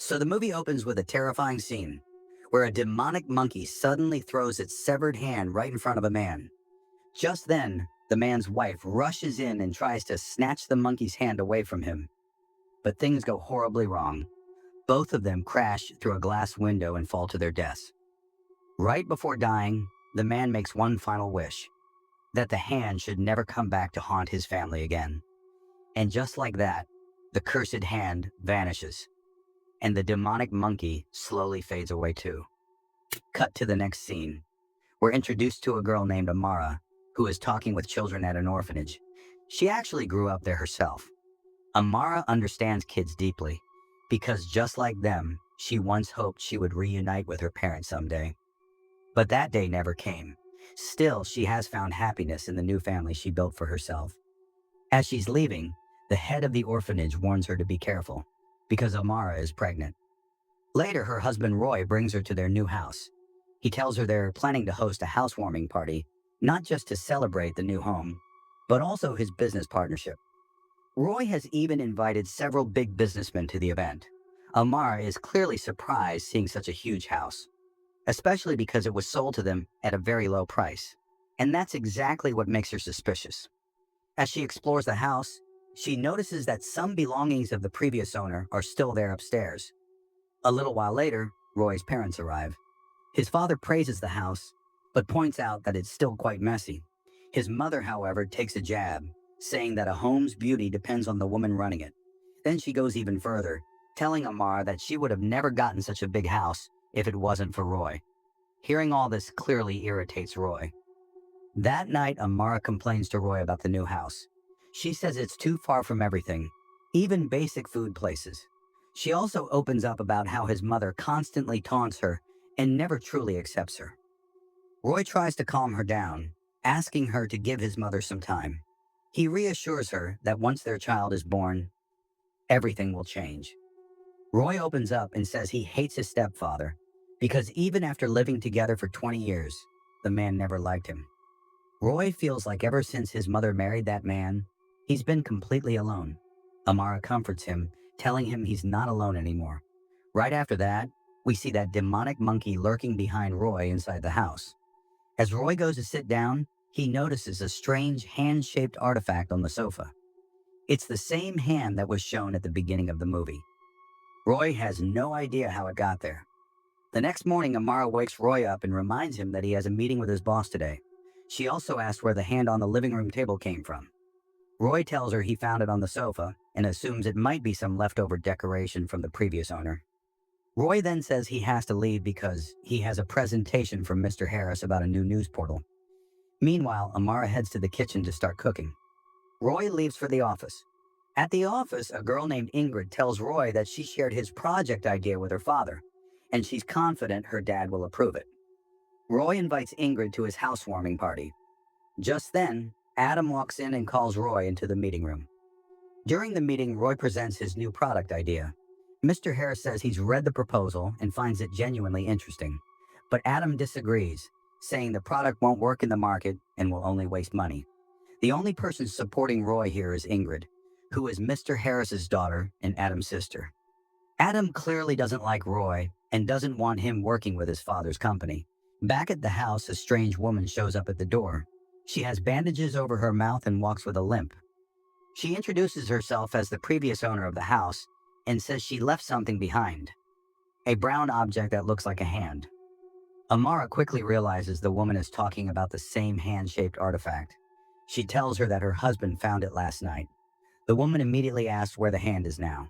So the movie opens with a terrifying scene where a demonic monkey suddenly throws its severed hand right in front of a man. Just then, the man's wife rushes in and tries to snatch the monkey's hand away from him. But things go horribly wrong. Both of them crash through a glass window and fall to their deaths. Right before dying, the man makes one final wish, that the hand should never come back to haunt his family again. And just like that, the cursed hand vanishes, and the demonic monkey slowly fades away too. Cut to the next scene. We're introduced to a girl named Amara, who is talking with children at an orphanage. She actually grew up there herself. Amara understands kids deeply, because just like them, she once hoped she would reunite with her parents someday. But that day never came. Still, she has found happiness in the new family she built for herself. As she's leaving, the head of the orphanage warns her to be careful, because Amara is pregnant. Later, her husband Roy brings her to their new house. He tells her they're planning to host a housewarming party, not just to celebrate the new home, but also his business partnership. Roy has even invited several big businessmen to the event. Amara is clearly surprised seeing such a huge house, especially because it was sold to them at a very low price. And that's exactly what makes her suspicious. As she explores the house, she notices that some belongings of the previous owner are still there upstairs. A little while later, Roy's parents arrive. His father praises the house, but points out that it's still quite messy. His mother, however, takes a jab, saying that a home's beauty depends on the woman running it. Then she goes even further, telling Amara that she would have never gotten such a big house if it wasn't for Roy. Hearing all this clearly irritates Roy. That night, Amara complains to Roy about the new house. She says it's too far from everything, even basic food places. She also opens up about how his mother constantly taunts her and never truly accepts her. Roy tries to calm her down, asking her to give his mother some time. He reassures her that once their child is born, everything will change. Roy opens up and says he hates his stepfather because even after living together for 20 years, the man never liked him. Roy feels like ever since his mother married that man, he's been completely alone. Amara comforts him, telling him he's not alone anymore. Right after that, we see that demonic monkey lurking behind Roy inside the house. As Roy goes to sit down, he notices a strange hand-shaped artifact on the sofa. It's the same hand that was shown at the beginning of the movie. Roy has no idea how it got there. The next morning, Amara wakes Roy up and reminds him that he has a meeting with his boss today. She also asks where the hand on the living room table came from. Roy tells her he found it on the sofa and assumes it might be some leftover decoration from the previous owner. Roy then says he has to leave because he has a presentation from Mr. Harris about a new news portal. Meanwhile, Amara heads to the kitchen to start cooking. Roy leaves for the office. At the office, a girl named Ingrid tells Roy that she shared his project idea with her father, and she's confident her dad will approve it. Roy invites Ingrid to his housewarming party. Just then, Adam walks in and calls Roy into the meeting room. During the meeting, Roy presents his new product idea. Mr. Harris says he's read the proposal and finds it genuinely interesting, but Adam disagrees, saying the product won't work in the market and will only waste money. The only person supporting Roy here is Ingrid, who is Mr. Harris's daughter and Adam's sister. Adam clearly doesn't like Roy and doesn't want him working with his father's company. Back at the house, a strange woman shows up at the door. She has bandages over her mouth and walks with a limp. She introduces herself as the previous owner of the house and says she left something behind, a brown object that looks like a hand. Amara quickly realizes the woman is talking about the same hand-shaped artifact. She tells her that her husband found it last night. The woman immediately asks where the hand is now.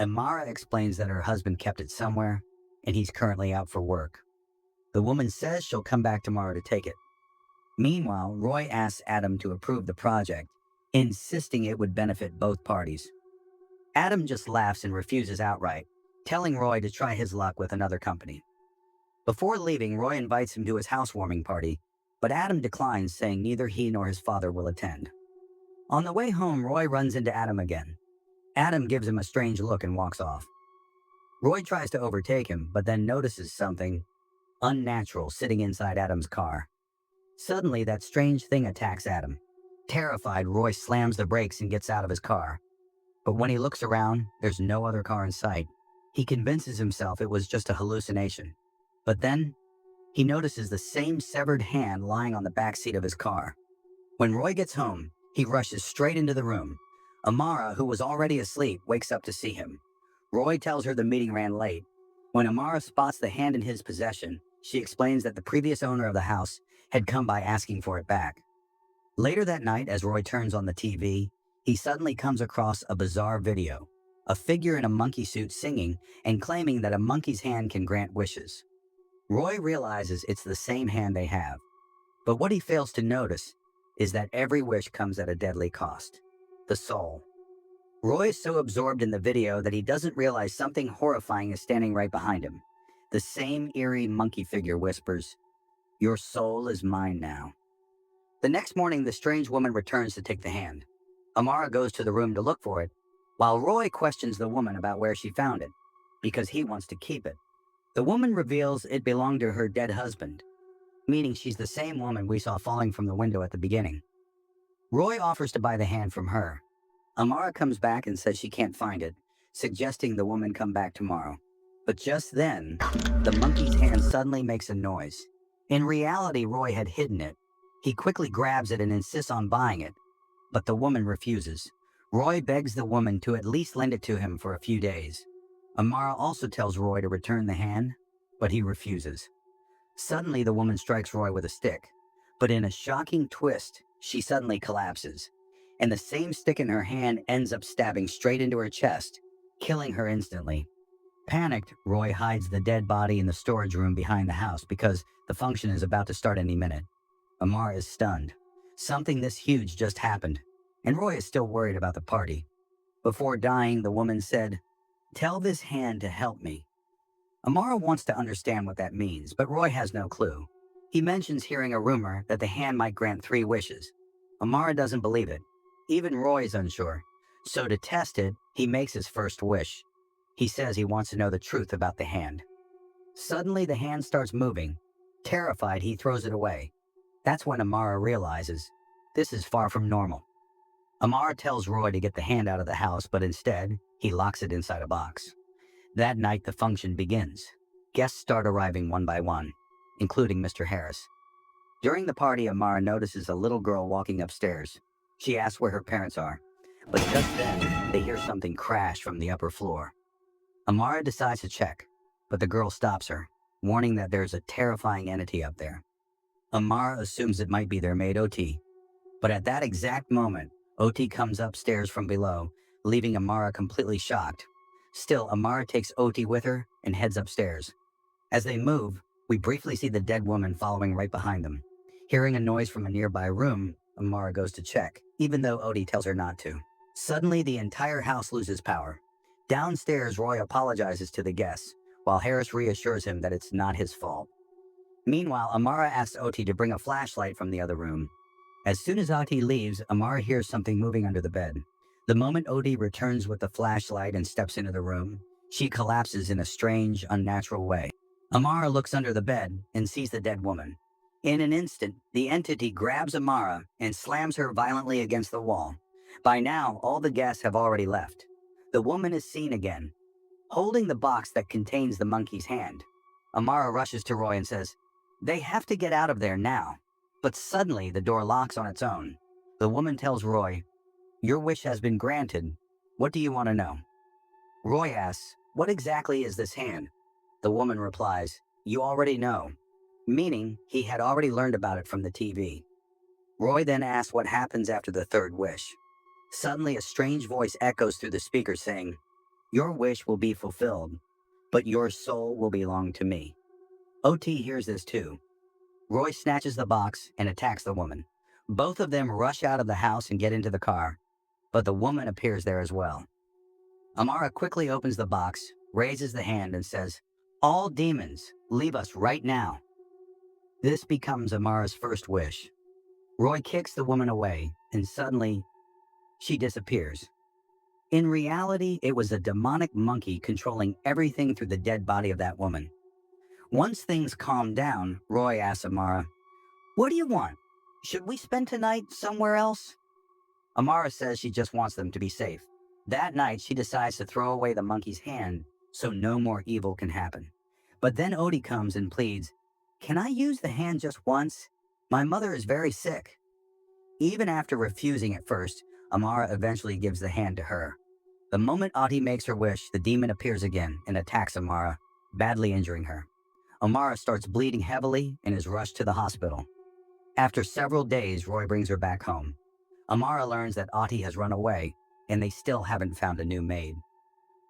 Amara explains that her husband kept it somewhere and he's currently out for work. The woman says she'll come back tomorrow to take it. Meanwhile, Roy asks Adam to approve the project, insisting it would benefit both parties. Adam just laughs and refuses outright, telling Roy to try his luck with another company. Before leaving, Roy invites him to his housewarming party, but Adam declines, saying neither he nor his father will attend. On the way home, Roy runs into Adam again. Adam gives him a strange look and walks off. Roy tries to overtake him, but then notices something unnatural sitting inside Adam's car. Suddenly, that strange thing attacks Adam. Terrified, Roy slams the brakes and gets out of his car. But when he looks around, there's no other car in sight. He convinces himself it was just a hallucination. But then, he notices the same severed hand lying on the back seat of his car. When Roy gets home, he rushes straight into the room. Amara, who was already asleep, wakes up to see him. Roy tells her the meeting ran late. When Amara spots the hand in his possession, she explains that the previous owner of the house had come by asking for it back. Later that night, as Roy turns on the TV, he suddenly comes across a bizarre video. A figure in a monkey suit singing and claiming that a monkey's hand can grant wishes. Roy realizes it's the same hand they have. But what he fails to notice is that every wish comes at a deadly cost: the soul. Roy is so absorbed in the video that he doesn't realize something horrifying is standing right behind him. The same eerie monkey figure whispers, "Your soul is mine now." The next morning, the strange woman returns to take the hand. Amara goes to the room to look for it, while Roy questions the woman about where she found it, because he wants to keep it. The woman reveals it belonged to her dead husband, meaning she's the same woman we saw falling from the window at the beginning. Roy offers to buy the hand from her. Amara comes back and says she can't find it, suggesting the woman come back tomorrow. But just then, the monkey's hand suddenly makes a noise. In reality, Roy had hidden it. He quickly grabs it and insists on buying it, but the woman refuses. Roy begs the woman to at least lend it to him for a few days. Amara also tells Roy to return the hand, but he refuses. Suddenly, the woman strikes Roy with a stick, but in a shocking twist, she suddenly collapses, and the same stick in her hand ends up stabbing straight into her chest, killing her instantly. Panicked, Roy hides the dead body in the storage room behind the house because the function is about to start any minute. Amara is stunned. Something this huge just happened, and Roy is still worried about the party. Before dying, the woman said, "Tell this hand to help me." Amara wants to understand what that means, but Roy has no clue. He mentions hearing a rumor that the hand might grant 3 wishes. Amara doesn't believe it. Even Roy is unsure. So to test it, he makes his first wish. He says he wants to know the truth about the hand. Suddenly, the hand starts moving. Terrified, he throws it away. That's when Amara realizes this is far from normal. Amara tells Roy to get the hand out of the house, but instead, he locks it inside a box. That night, the function begins. Guests start arriving one by one, including Mr. Harris. During the party, Amara notices a little girl walking upstairs. She asks where her parents are, but just then, they hear something crash from the upper floor. Amara decides to check, but the girl stops her, warning that there's a terrifying entity up there. Amara assumes it might be their maid OT, but at that exact moment, OT comes upstairs from below, leaving Amara completely shocked. Still, Amara takes OT with her and heads upstairs. As they move, we briefly see the dead woman following right behind them. Hearing a noise from a nearby room, Amara goes to check, even though OT tells her not to. Suddenly, the entire house loses power. Downstairs, Roy apologizes to the guests, while Harris reassures him that it's not his fault. Meanwhile, Amara asks OT to bring a flashlight from the other room. As soon as OT leaves, Amara hears something moving under the bed. The moment OT returns with the flashlight and steps into the room, she collapses in a strange, unnatural way. Amara looks under the bed and sees the dead woman. In an instant, the entity grabs Amara and slams her violently against the wall. By now, all the guests have already left. The woman is seen again, holding the box that contains the monkey's hand. Amara rushes to Roy and says, "They have to get out of there now." But suddenly, the door locks on its own. The woman tells Roy, "Your wish has been granted. What do you want to know?" Roy asks, "What exactly is this hand?" The woman replies, "You already know," meaning he had already learned about it from the TV. Roy then asks what happens after the third wish. Suddenly, a strange voice echoes through the speaker saying, "Your wish will be fulfilled, but your soul will belong to me." OT hears this too. Roy snatches the box and attacks the woman. Both of them rush out of the house and get into the car, but the woman appears there as well. Amara quickly opens the box, raises the hand, and says, "All demons, leave us right now." This becomes Amara's first wish. Roy kicks the woman away, and suddenly, she disappears. In reality, it was a demonic monkey controlling everything through the dead body of that woman. Once things calm down, Roy asks Amara, "What do you want? Should we spend tonight somewhere else?" Amara says she just wants them to be safe. That night, she decides to throw away the monkey's hand so no more evil can happen. But then Odie comes and pleads, "Can I use the hand just once? My mother is very sick." Even after refusing at first, Amara eventually gives the hand to her. The moment Ati makes her wish, the demon appears again and attacks Amara, badly injuring her. Amara starts bleeding heavily and is rushed to the hospital. After several days, Roy brings her back home. Amara learns that Ati has run away, and they still haven't found a new maid.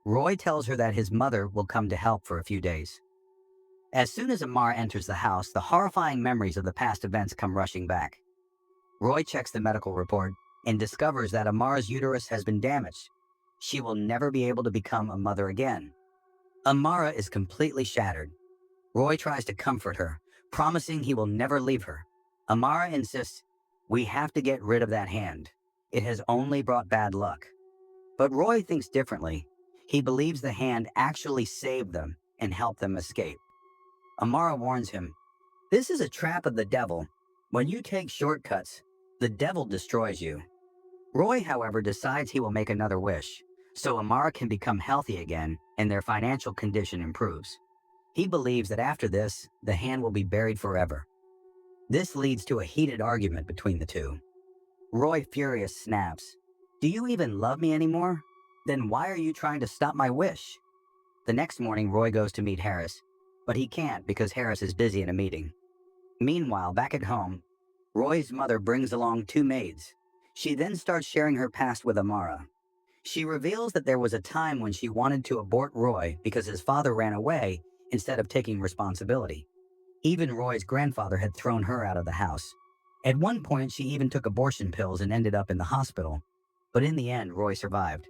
Roy tells her that his mother will come to help for a few days. As soon as Amara enters the house, the horrifying memories of the past events come rushing back. Roy checks the medical report and discovers that Amara's uterus has been damaged. She will never be able to become a mother again. Amara is completely shattered. Roy tries to comfort her, promising he will never leave her. Amara insists, "We have to get rid of that hand. It has only brought bad luck." But Roy thinks differently. He believes the hand actually saved them and helped them escape. Amara warns him, "This is a trap of the devil. When you take shortcuts, the devil destroys you." Roy, however, decides he will make another wish, so Amara can become healthy again and their financial condition improves. He believes that after this, the hand will be buried forever. This leads to a heated argument between the two. Roy, furious, snaps, "Do you even love me anymore? Then why are you trying to stop my wish?" The next morning, Roy goes to meet Harris, but he can't because Harris is busy in a meeting. Meanwhile, back at home, Roy's mother brings along two maids. She then starts sharing her past with Amara. She reveals that there was a time when she wanted to abort Roy because his father ran away instead of taking responsibility. Even Roy's grandfather had thrown her out of the house. At one point, she even took abortion pills and ended up in the hospital. But in the end, Roy survived.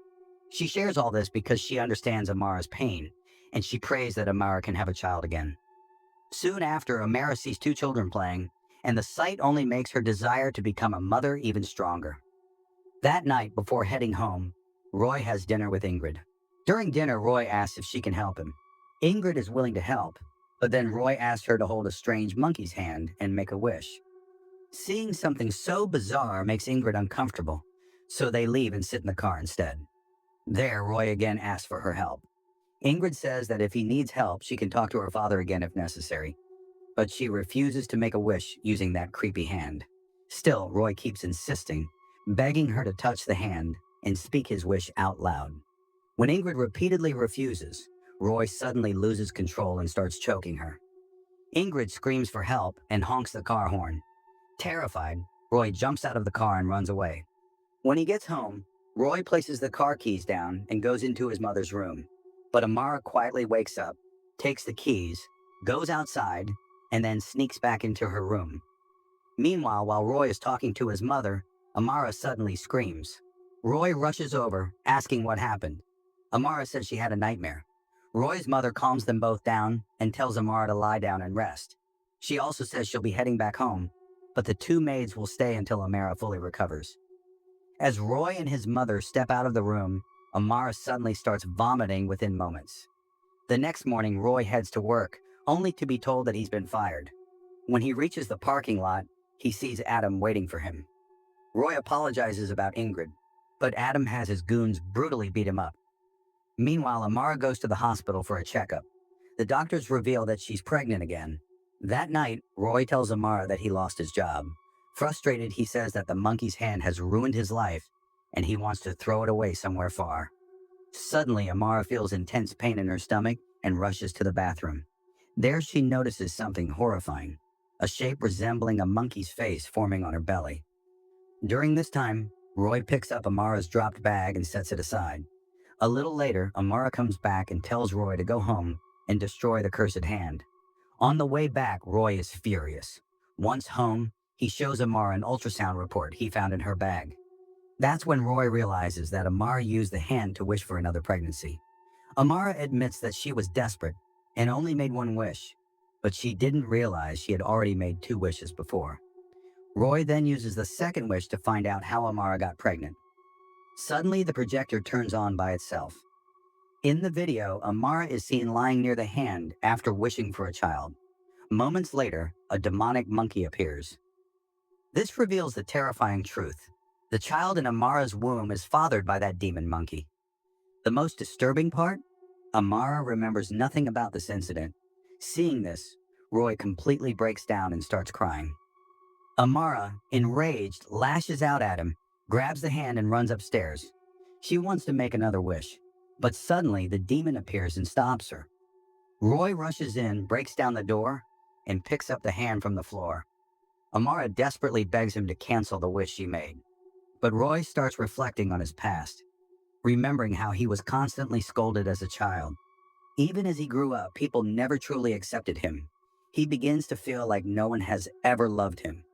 She shares all this because she understands Amara's pain, and she prays that Amara can have a child again. Soon after, Amara sees two children playing, and the sight only makes her desire to become a mother even stronger. That night, before heading home, Roy has dinner with Ingrid. During dinner, Roy asks if she can help him. Ingrid is willing to help, but then Roy asks her to hold a strange monkey's hand and make a wish. Seeing something so bizarre makes Ingrid uncomfortable, so they leave and sit in the car instead. There, Roy again asks for her help. Ingrid says that if he needs help, she can talk to her father again if necessary, but she refuses to make a wish using that creepy hand. Still, Roy keeps insisting, begging her to touch the hand and speak his wish out loud. When Ingrid repeatedly refuses, Roy suddenly loses control and starts choking her. Ingrid screams for help and honks the car horn. Terrified, Roy jumps out of the car and runs away. When he gets home, Roy places the car keys down and goes into his mother's room. But Amara quietly wakes up, takes the keys, goes outside, and then sneaks back into her room. Meanwhile, while Roy is talking to his mother, Amara suddenly screams. Roy rushes over, asking what happened. Amara says she had a nightmare. Roy's mother calms them both down and tells Amara to lie down and rest. She also says she'll be heading back home, but the two maids will stay until Amara fully recovers. As Roy and his mother step out of the room, Amara suddenly starts vomiting within moments. The next morning, Roy heads to work, only to be told that he's been fired. When he reaches the parking lot, he sees Adam waiting for him. Roy apologizes about Ingrid, but Adam has his goons brutally beat him up. Meanwhile, Amara goes to the hospital for a checkup. The doctors reveal that she's pregnant again. That night, Roy tells Amara that he lost his job. Frustrated, he says that the monkey's hand has ruined his life and he wants to throw it away somewhere far. Suddenly, Amara feels intense pain in her stomach and rushes to the bathroom. There she notices something horrifying, a shape resembling a monkey's face forming on her belly. During this time, Roy picks up Amara's dropped bag and sets it aside. A little later, Amara comes back and tells Roy to go home and destroy the cursed hand. On the way back, Roy is furious. Once home, he shows Amara an ultrasound report he found in her bag. That's when Roy realizes that Amara used the hand to wish for another pregnancy. Amara admits that she was desperate and only made one wish, but she didn't realize she had already made two wishes before. Roy then uses the second wish to find out how Amara got pregnant. Suddenly, the projector turns on by itself. In the video, Amara is seen lying near the hand after wishing for a child. Moments later, a demonic monkey appears. This reveals the terrifying truth. The child in Amara's womb is fathered by that demon monkey. The most disturbing part? Amara remembers nothing about this incident. Seeing this, Roy completely breaks down and starts crying. Amara, enraged, lashes out at him, grabs the hand and runs upstairs. She wants to make another wish, but suddenly the demon appears and stops her. Roy rushes in, breaks down the door, and picks up the hand from the floor. Amara desperately begs him to cancel the wish she made, but Roy starts reflecting on his past, remembering how he was constantly scolded as a child. Even as he grew up, people never truly accepted him. He begins to feel like no one has ever loved him.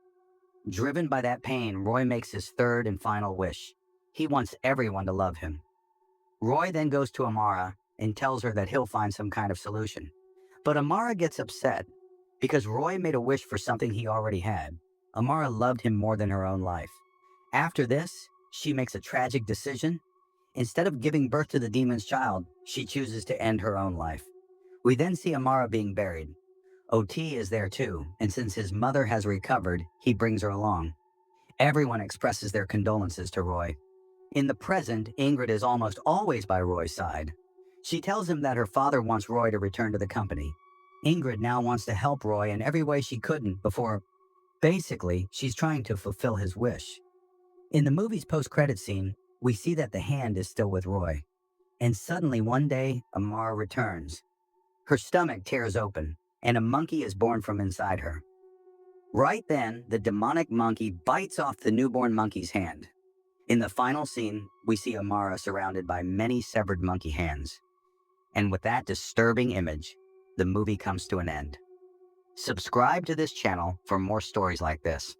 Driven by that pain, Roy makes his third and final wish. He wants everyone to love him. Roy then goes to Amara and tells her that he'll find some kind of solution. But Amara gets upset because Roy made a wish for something he already had. Amara loved him more than her own life. After this, she makes a tragic decision. Instead of giving birth to the demon's child, she chooses to end her own life. We then see Amara being buried. OT is there too, and since his mother has recovered, he brings her along. Everyone expresses their condolences to Roy. In the present, Ingrid is almost always by Roy's side. She tells him that her father wants Roy to return to the company. Ingrid now wants to help Roy in every way she couldn't before. Basically, she's trying to fulfill his wish. In the movie's post-credit scene, we see that the hand is still with Roy. And suddenly one day, Amara returns. Her stomach tears open, and a monkey is born from inside her. Right then, the demonic monkey bites off the newborn monkey's hand. In the final scene, we see Amara surrounded by many severed monkey hands. And with that disturbing image, the movie comes to an end. Subscribe to this channel for more stories like this.